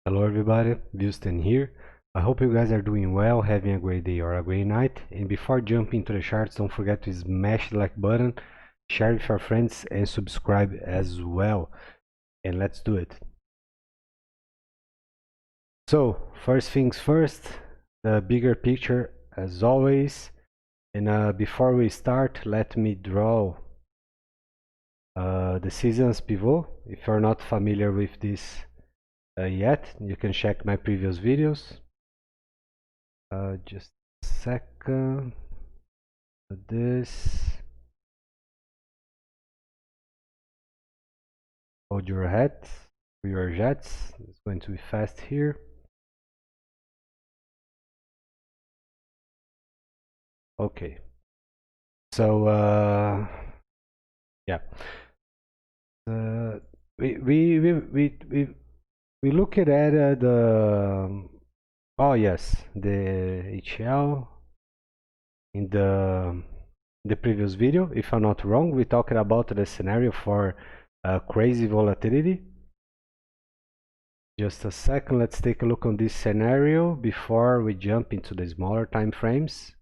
Hello everybody, Houston here. I hope you guys are doing well, having a great day or a great night. And before jumping into the charts, don't forget to smash the like button, share with your friends, and subscribe as well. And let's do it. So, first things first, the bigger picture as always. And before we start, let me draw the seasons pivot. If you're not familiar with this yet, you can check my previous videos. Just a second. This. Hold your head for your jets. It's going to be fast here. Okay. So yeah. We look at the oh yes, the HL in the previous video. If I'm not wrong, we talked about the scenario for crazy volatility. Just a second, let's take a look on this scenario before we jump into the smaller time frames.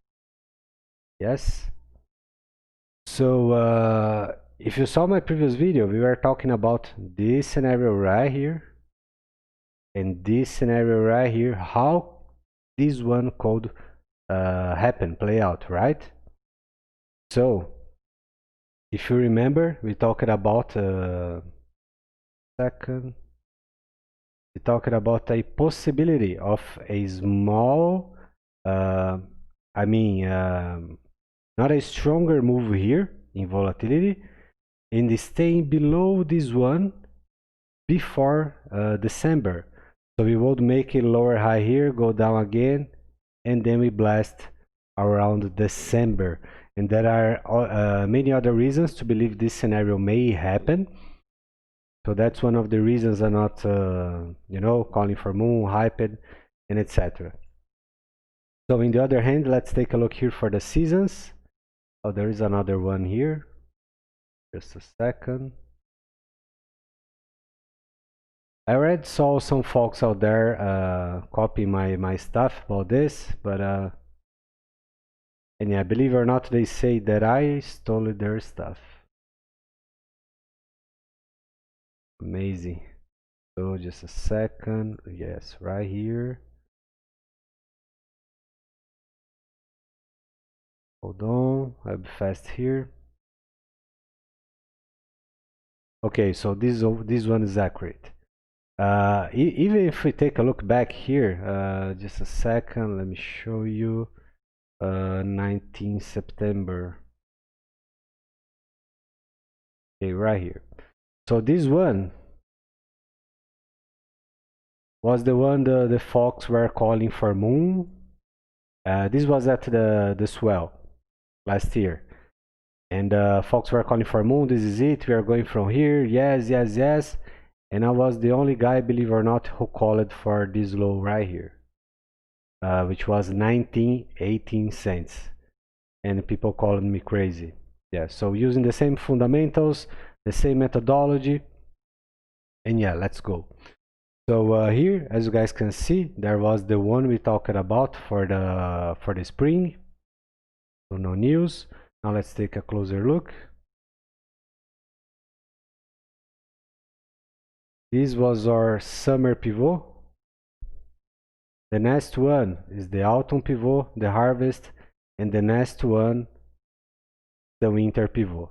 Yes. So if you saw my previous video, we were talking about this scenario right here and this scenario right here, how this one could happen, play out, right? So if you remember, we talked about we talked about a possibility of a small not a stronger move here in volatility and staying below this one before December. So we would make a lower high here, go down again, and then we blast around December. And there are many other reasons to believe this scenario may happen. So that's one of the reasons I'm not, calling for moon, hyped, and etc. So on the other hand, let's take a look here for the seasons. Oh, there is another one here. Just a second. I already saw some folks out there copying my stuff about this, but and yeah, believe it or not, they say that I stole their stuff. Amazing. So just a second. Yes, right here. Hold on, I'll be fast here. Okay, so this one is accurate. Even if we take a look back here, just a second, let me show you. 19 September. Okay, right here. So this one was the one the folks were calling for moon. This was at the swell last year. And folks were calling for moon. This is it. We are going from here. Yes, yes, yes. And I was the only guy, believe it or not, who called for this low right here, which was 19.18 cents. And people called me crazy. Yeah, so using the same fundamentals, the same methodology, and yeah, let's go. So here, as you guys can see, there was the one we talked about for the spring. So no news. Now let's take a closer look. This was our summer pivot. The next one is the autumn pivot, the harvest, and the next one, the winter pivot.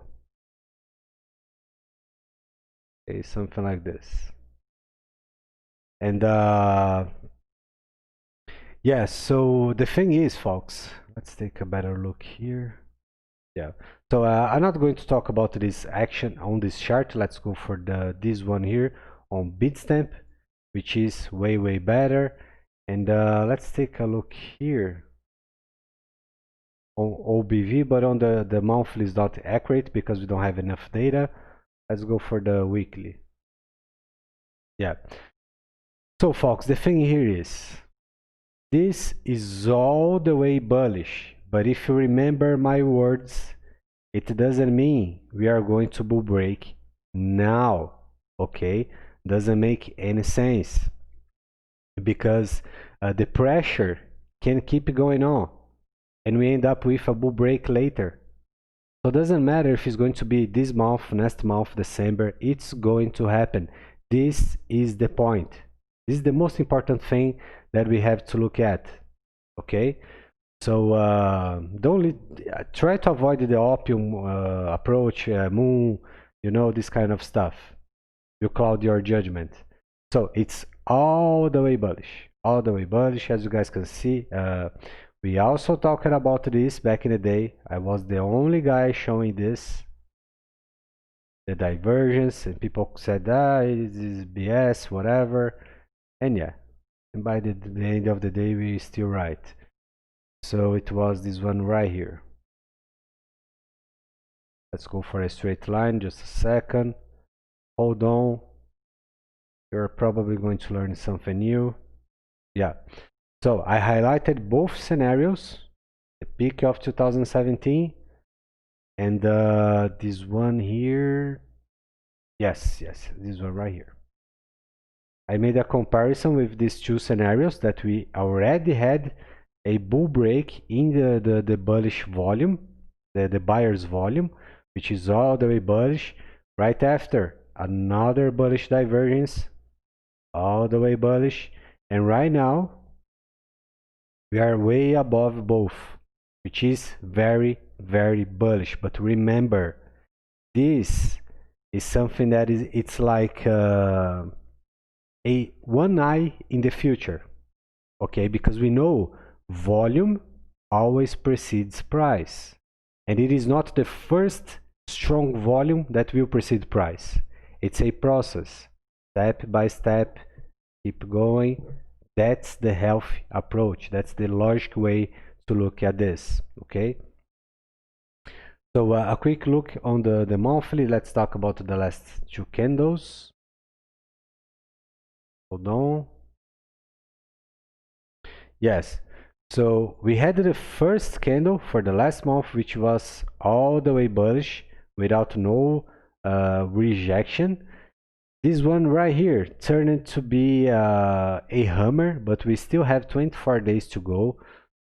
Okay, something like this. And yeah, so the thing is, folks, let's take a better look here. Yeah, so I'm not going to talk about this action on this chart. Let's go for this one here on Bitstamp, which is way better. And let's take a look here on OBV, but on the monthly is not accurate because we don't have enough data. Let's go for the weekly. Yeah. So folks, the thing here is, this is all the way bullish. But if you remember my words, it doesn't mean we are going to bull break now. Okay? Doesn't make any sense. because the pressure can keep going on, and we end up with a bull break later. So it doesn't matter if it's going to be this month, next month, December, it's going to happen. This is the point. This is the most important thing that we have to look at. Okay? So try to avoid the opium approach, moon, this kind of stuff. You cloud your judgment. So it's all the way bullish. All the way bullish, as you guys can see. We also talked about this back in the day. I was the only guy showing this, the divergence, and people said, this is BS, whatever. And yeah, and by the end of the day, we're still right. So it was this one right here. Let's go for a straight line, just a second. Hold on. You're probably going to learn something new. Yeah. So I highlighted both scenarios, the peak of 2017 and this one here. Yes, this one right here. I made a comparison with these two scenarios that we already had a bull break in the bullish volume, the buyer's volume, which is all the way bullish, right after another bullish divergence, all the way bullish, and right now we are way above both, which is very, very bullish. But remember, this is something that it's like a one eye in the future, okay? Because we know volume always precedes price, and it is not the first strong volume that will precede price. It's a process, step by step, keep going. That's the healthy approach. That's the logic way to look at this, okay? So a quick look on the monthly. Let's talk about the last two candles. Hold on. Yes, so we had the first candle for the last month, which was all the way bullish without no rejection. This one right here turned to be a hammer, but we still have 24 days to go,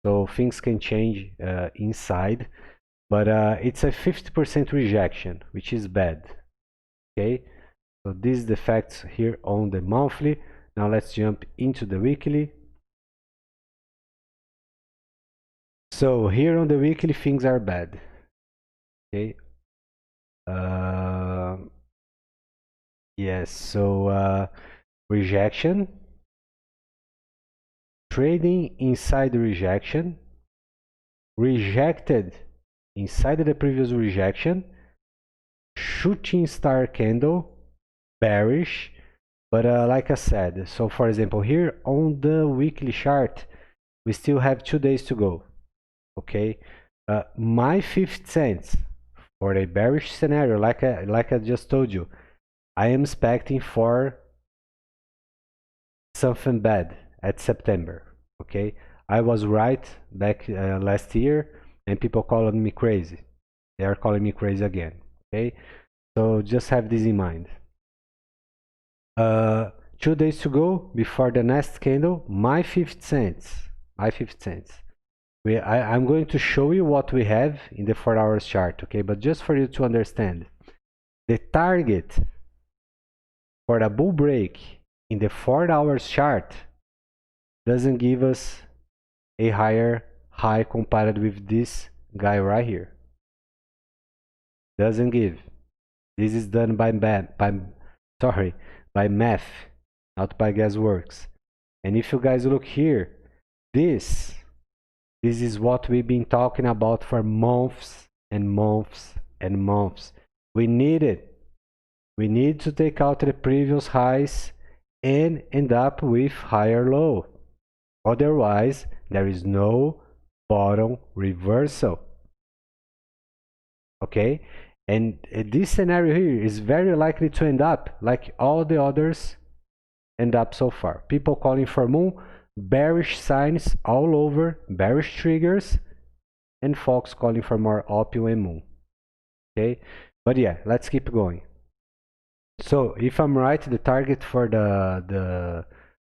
so things can change inside. But it's a 50% rejection, which is bad. Okay, so this is the facts here on the monthly. Now let's jump into the weekly. So here on the weekly, things are bad. Okay. Yes. So rejection, trading inside the rejection, rejected inside the previous rejection, shooting star candle, bearish. But like I said, so for example, here on the weekly chart, we still have 2 days to go. Okay, my 50 cents for a bearish scenario, like I just told you, I am expecting for something bad at September. Okay, I was right back last year, and people called me crazy. They are calling me crazy again. Okay, so just have this in mind. 2 days to go before the next candle. My 50 cents. My 50 cents. I'm going to show you what we have in the 4 hours chart, okay? But just for you to understand, the target for a bull break in the 4 hours chart doesn't give us a higher high compared with this guy right here. Doesn't give. This is done by math, not by guessworks. And if you guys look here, this is what we've been talking about for months and months and months. We need it. We need to take out the previous highs and end up with higher low. Otherwise, there is no bottom reversal. Okay? And this scenario here is very likely to end up like all the others end up so far. People calling for moon, bearish signs all over, bearish triggers, and folks calling for more opium and moon. Okay, but yeah, let's keep going. So if I'm right, the target for the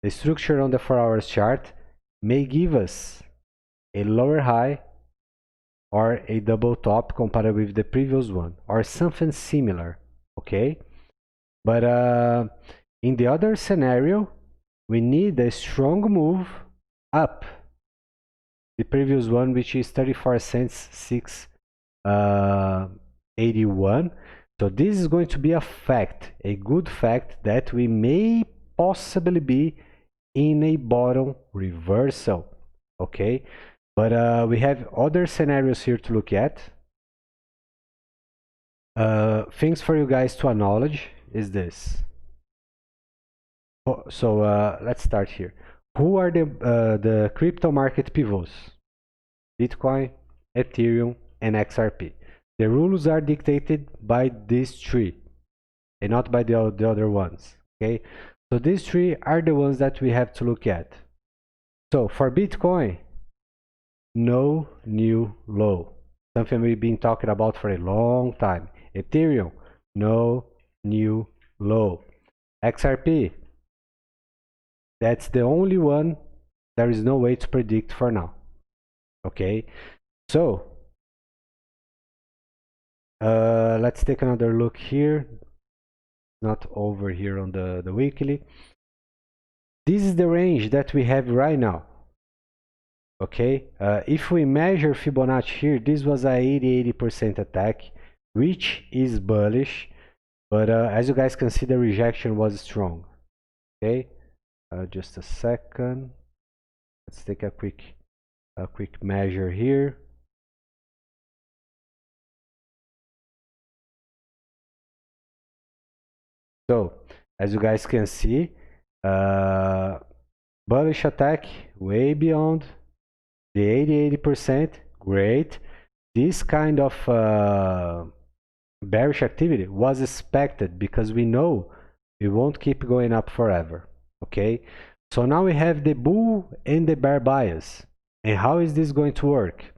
the structure on the 4 hours chart may give us a lower high or a double top compared with the previous one or something similar, okay? But in the other scenario, we need a strong move up. The previous one, which is 34 cents 681. So this is going to be a fact, a good fact that we may possibly be in a bottom reversal, okay? But we have other scenarios here to look at. Things for you guys to acknowledge is this. So let's start here. Who are the crypto market pivots? Bitcoin, Ethereum, and XRP. The rules are dictated by these three and not by the other ones, okay? So these three are the ones that we have to look at. So for Bitcoin, no new low. Something we've been talking about for a long time. Ethereum, no new low. XRP, that's the only one there is no way to predict for now. Okay, so let's take another look here. Not over here on the weekly. This is the range that we have right now. Okay, if we measure Fibonacci here, this was a 80% attack, which is bullish, but as you guys can see, the rejection was strong. Okay, just a second. Let's take a quick measure here. So as you guys can see, bullish attack way beyond the 80%, great. This kind of bearish activity was expected because we know it won't keep going up forever, okay? So now we have the bull and the bear bias. And how is this going to work?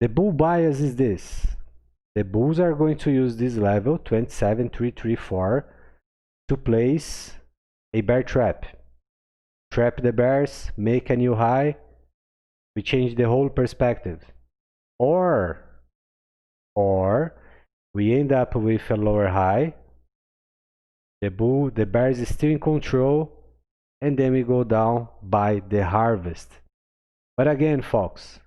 The bull bias is this. The bulls are going to use this level, 27,334, to place a bear trap. Trap the bears, make a new high, we change the whole perspective. Or we end up with a lower high, the bears is still in control, and then we go down by the harvest. But again, folks,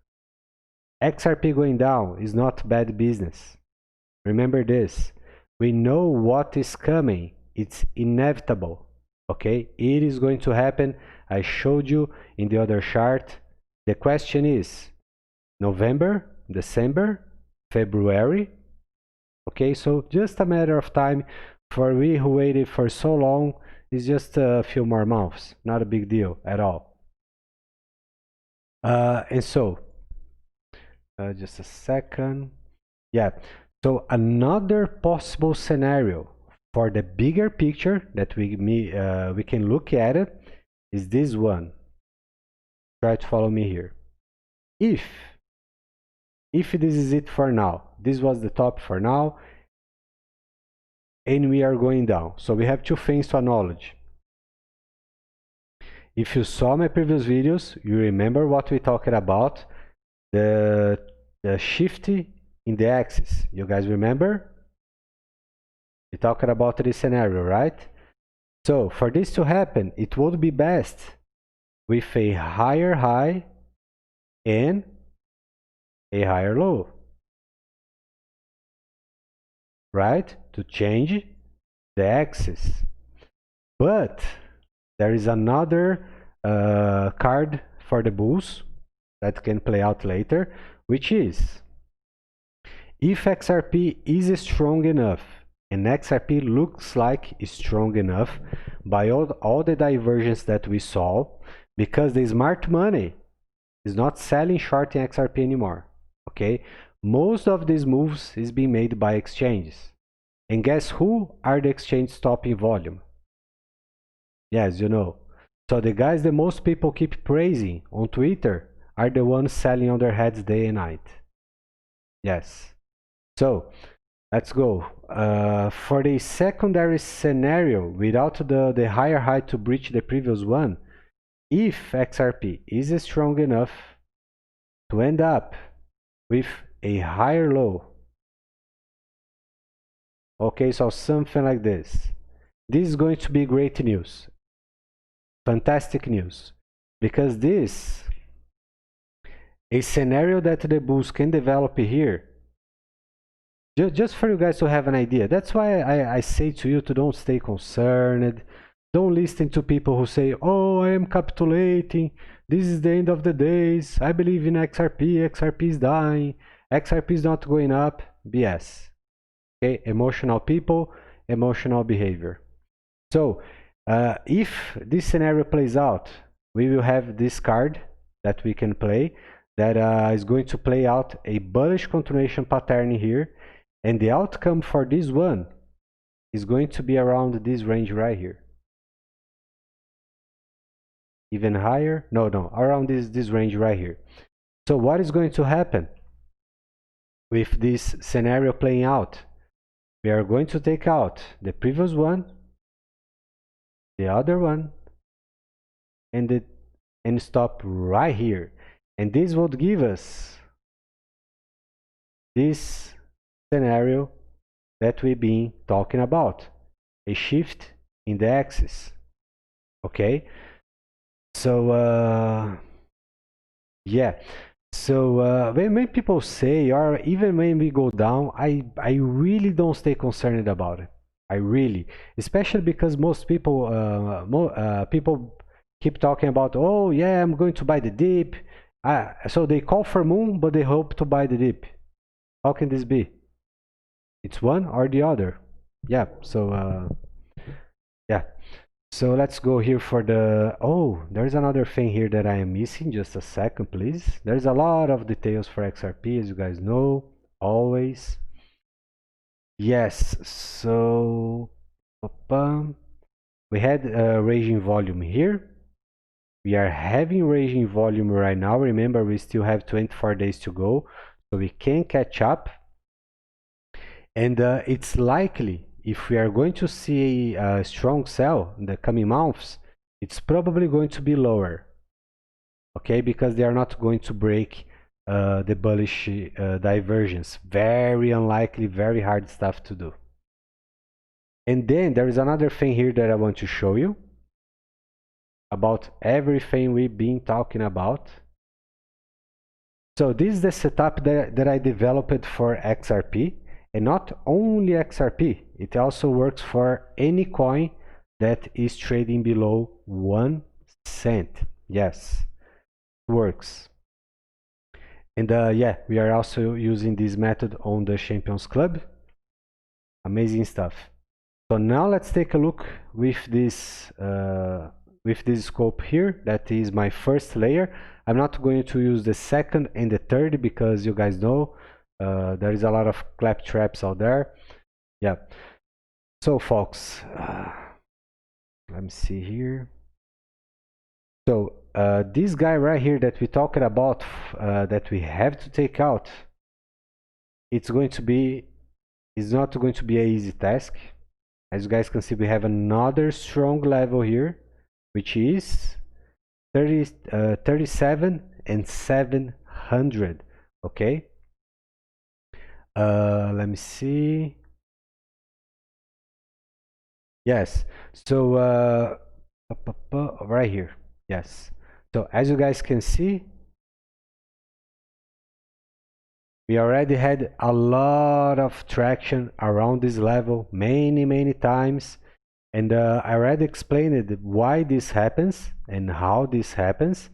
XRP going down is not bad business. Remember this, we know what is coming, it's inevitable, okay? It is going to happen. I showed you in the other chart. The question is November, December, February, okay? So just a matter of time. For we who waited for so long, it's just a few more months, not a big deal at all. And so just a second. Yeah, so another possible scenario for the bigger picture that we can look at it is this one. Try to follow me here. If this is it for now, this was the top for now, and we are going down. So we have two things to acknowledge. If you saw my previous videos, you remember what we talked about, the shift in the axis. You guys remember? We talked about this scenario, right? So for this to happen, it would be best with a higher high and a higher low, right? To change the axis. But there is another card for the bulls that can play out later, which is if XRP is strong enough, and XRP looks like it's strong enough by all the divergence that we saw, because the smart money is not selling short in XRP anymore, okay? Most of these moves is being made by exchanges. And guess who are the exchanges stopping volume? Yes, you know. So the guys that most people keep praising on Twitter are the ones selling on their heads day and night. Yes. So let's go. For the secondary scenario, without the higher high to breach the previous one, if XRP is strong enough to end up with a higher low, okay, so something like this, this is going to be great news, fantastic news, because this, a scenario that the bulls can develop here, just for you guys to have an idea. That's why I say to you to don't stay concerned. Don't listen to people who say, oh, I am capitulating, this is the end of the days, I believe in XRP, XRP is dying, XRP is not going up. BS. Okay, emotional people, emotional behavior. So if this scenario plays out, we will have this card that we can play that is going to play out a bullish continuation pattern here, and the outcome for this one is going to be around this range right here. Even higher? No, around this range right here. So what is going to happen with this scenario playing out? We are going to take out the previous one, the other one, and stop right here. And this would give us this scenario that we've been talking about, a shift in the axis. Okay, so yeah, so when people say, or even when we go down, I really don't stay concerned about it. I really, especially because most people people keep talking about, oh yeah, I'm going to buy the dip. So they call for moon, but they hope to buy the dip. How can this be? It's one or the other. Yeah, so yeah. So let's go here for the, oh, there's another thing here that I am missing. Just a second, please. There's a lot of details for XRP, as you guys know, always. Yes, so we had raging volume here. We are having raging volume right now. Remember, we still have 24 days to go, so we can catch up. And it's likely, if we are going to see a strong sell in the coming months, it's probably going to be lower, okay, because they are not going to break the bullish divergence. Very unlikely, very hard stuff to do. And then there is another thing here that I want to show you about everything we've been talking about. So this is the setup that I developed for XRP. And not only XRP, it also works for any coin that is trading below 1 cent. Yes, it works. And yeah, we are also using this method on the Champions Club. Amazing stuff. So now let's take a look with this scope here. That is my first layer. I'm not going to use the second and the third because you guys know there is a lot of clap traps out there. Yeah. So folks, let me see here. So this guy right here that we talked about, that we have to take out, it's not going to be an easy task. As you guys can see, we have another strong level here, which is 37 and 700. Okay. Let me see. Yes, so right here. Yes, so as you guys can see, we already had a lot of traction around this level many times, and I already explained why this happens and how this happens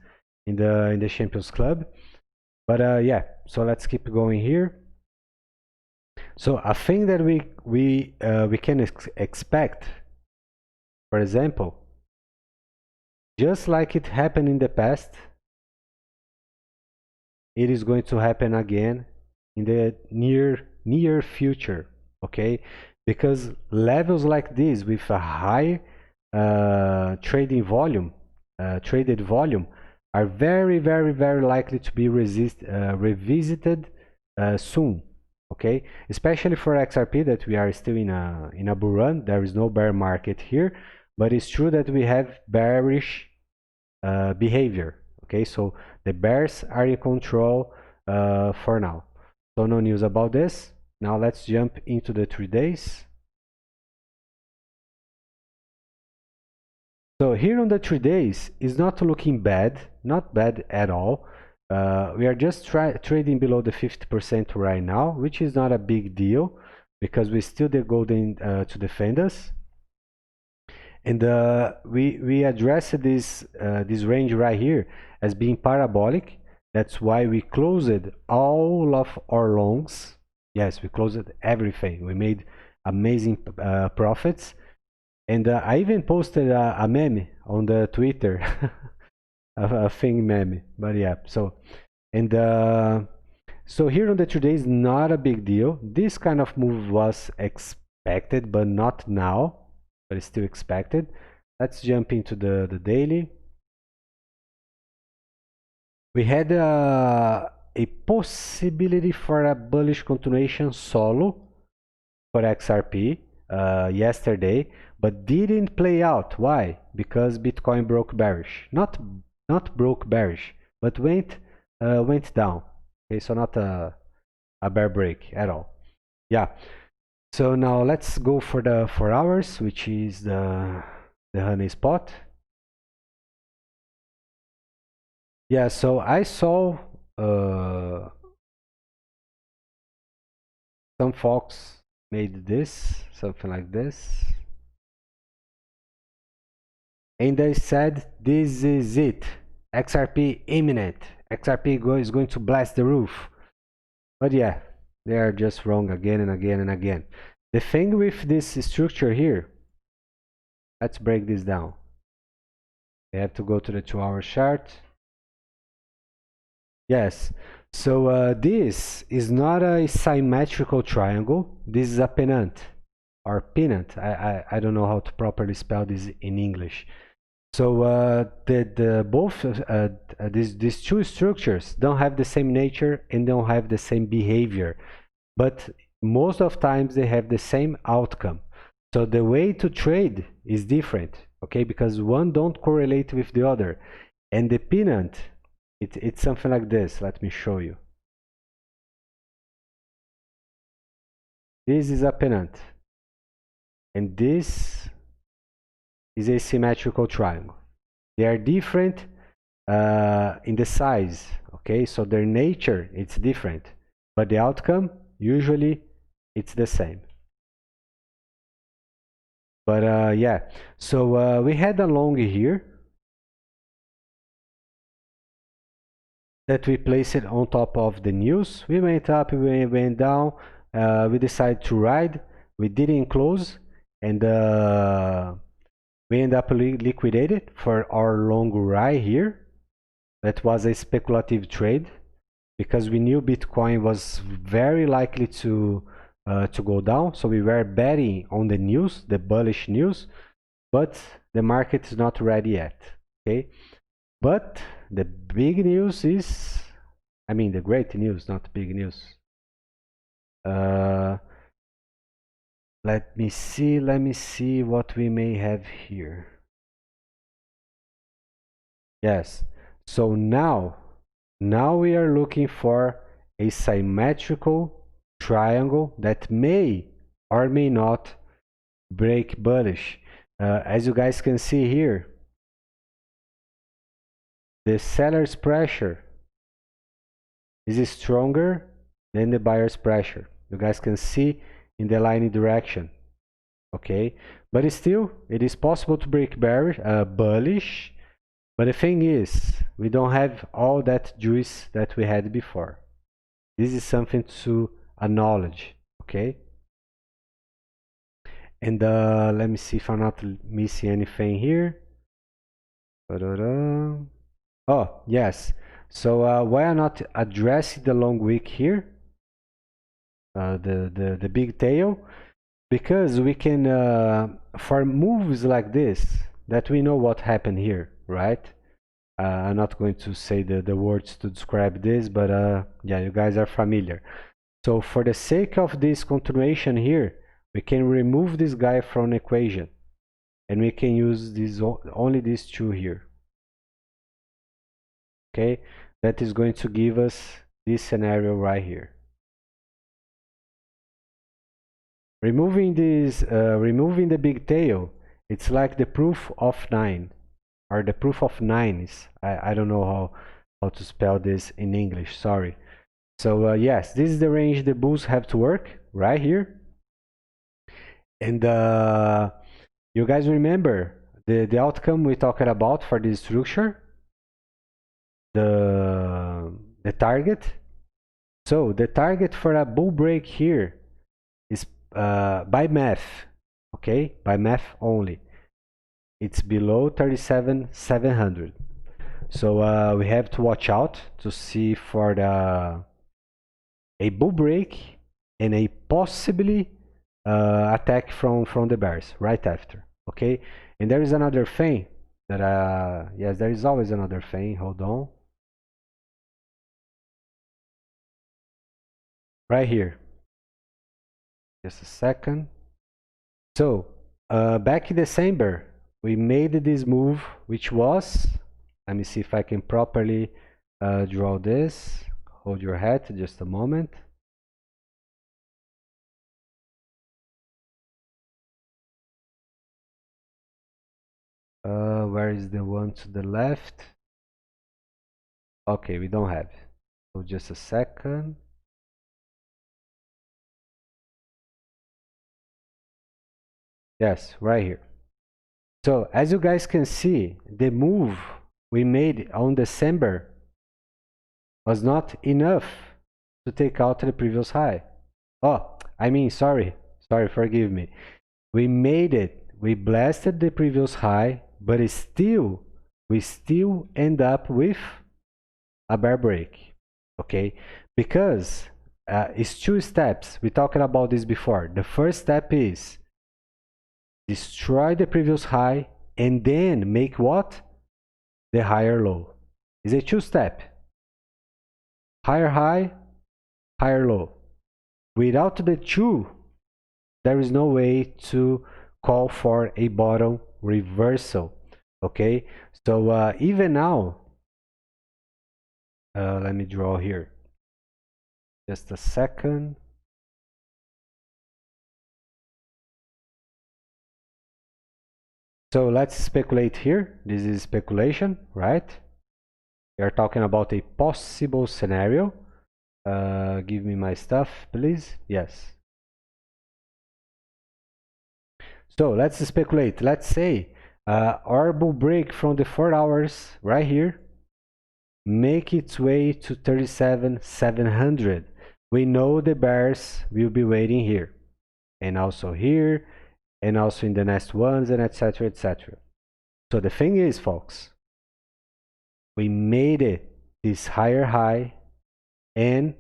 in the Champions Club. But yeah, so let's keep going here. So a thing that we can expect, for example, just like it happened in the past, it is going to happen again in the near future, okay? Because levels like this with a high traded volume are very likely to be revisited soon, okay? Especially for XRP, that we are still in a bull run. There is no bear market here, but it's true that we have bearish behavior. Okay, so the bears are in control for now. So no news about this. Now let's jump into the 3 days. So here on the 3 days is not looking bad, not bad at all. We are just trading below the 50% right now, which is not a big deal because we still the golden to defend us. And we addressed this range right here as being parabolic. That's why we closed all of our longs. Yes, we closed everything. We made amazing profits. And I even posted a meme on the Twitter, a thing meme. But yeah, so and so here on the 3 days, not a big deal. This kind of move was expected, but not now. But it's still expected. Let's jump into the daily. We had a possibility for a bullish continuation solo for XRP yesterday, but didn't play out. Why? Because Bitcoin broke bearish. Not broke bearish, but went down. Okay, so not a bear break at all. Yeah. So now let's go for the 4 hours, which is the honey spot. Yeah, so I saw some folks made this, something like this. And they said, this is it. XRP imminent. XRP is going to blast the roof. But yeah, they are just wrong again and again and again. The thing with this structure here, let's break this down. We have to go to the 2-hour chart. Yes, so this is not a symmetrical triangle. This is a pennant or pennant. I don't know how to properly spell this in English. So these two structures don't have the same nature and don't have the same behavior, but most of times they have the same outcome. So the way to trade is different, okay? Because one don't correlate with the other, and the pennant, it's something like this. Let me show you. This is a pennant, and this is a symmetrical triangle. They are different in the size, okay? So their nature, it's different, but the outcome, usually, it's the same. But yeah, so we had a long here that we placed it on top of the news. We went up, we went down, we decided to ride. We didn't close, and we end up liquidated for our long ride here. That was a speculative trade because we knew Bitcoin was very likely to go down. So we were betting on the news, the bullish news, but the market is not ready yet. Okay, but the big news is, I mean, the great news, not big news. Let me see what we may have here. Yes, so now we are looking for a symmetrical triangle that may or may not break bullish. As you guys can see here, the seller's pressure is stronger than the buyer's pressure. You guys can see in the line direction. Okay, but still, it is possible to break bullish. But the thing is, we don't have all that juice that we had before. This is something to acknowledge, okay? And let me see if I'm not missing anything here. Oh, yes. So why I'm not addressing the long wick here, the big tail, because we can, for moves like this, that we know what happened here, right? I'm not going to say the words to describe this, but yeah, you guys are familiar. So for the sake of this continuation here, we can remove this guy from the equation, and we can use only these two here. okay? That is going to give us this scenario right here. Removing the big tail, it's like the proof of 9, or the proof of nines. I don't know how to spell this in English, sorry. So yes, this is the range the bulls have to work right here. And you guys remember the outcome we talked about for this structure? The target. So the target for a bull break here is by math, okay? By math only. It's below 37,700. So we have to watch out to see for a bull break and a possibly attack from the bears right after, okay? And there is another thing that yes, there is always another thing. Hold on. Right here. Just a second. So back in December, we made this move, which was, let me see if I can properly draw this. Hold your hat just a moment. Where is the one to the left? Okay, we don't have. So just a second. Yes, right here. So as you guys can see, the move we made on December was not enough to take out the previous high. Oh, I mean, sorry, forgive me. We made it, we blasted the previous high, but we still end up with a bear break, okay? Because it's two steps. We talked about this before. The first step is destroy the previous high and then make what? The higher low. It's a two-step. Higher high, higher low. Without the two, there is no way to call for a bottom reversal, okay? So even now, let me draw here. Just a second. So let's speculate here. This is speculation, right? We are talking about a possible scenario. Give me my stuff, please. Yes. So let's speculate. Let's say our bull break from the 4 hours right here make its way to 37,700. We know the bears will be waiting here, and also here, and also in the next ones, and etc, etc. So the thing is, folks, we made it this higher high and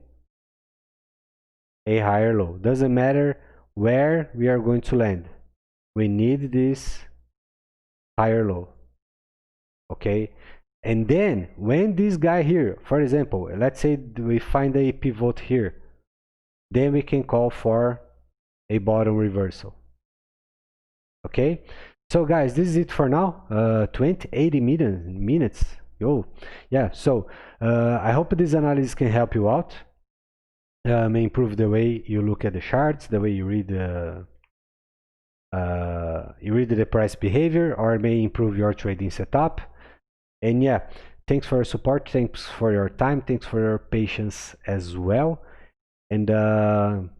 a higher low. Doesn't matter where we are going to land. We need this higher low, okay? And then when this guy here, for example, let's say we find a pivot here, then we can call for a bottom reversal, okay? So guys, this is it for now. 80 minutes. Yo, yeah. So I hope this analysis can help you out. May improve the way you look at the charts, the way you read the price behavior, or may improve your trading setup. And yeah, thanks for your support, thanks for your time, thanks for your patience as well. And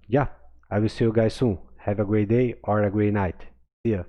yeah, I will see you guys soon. Have a great day or a great night. See ya.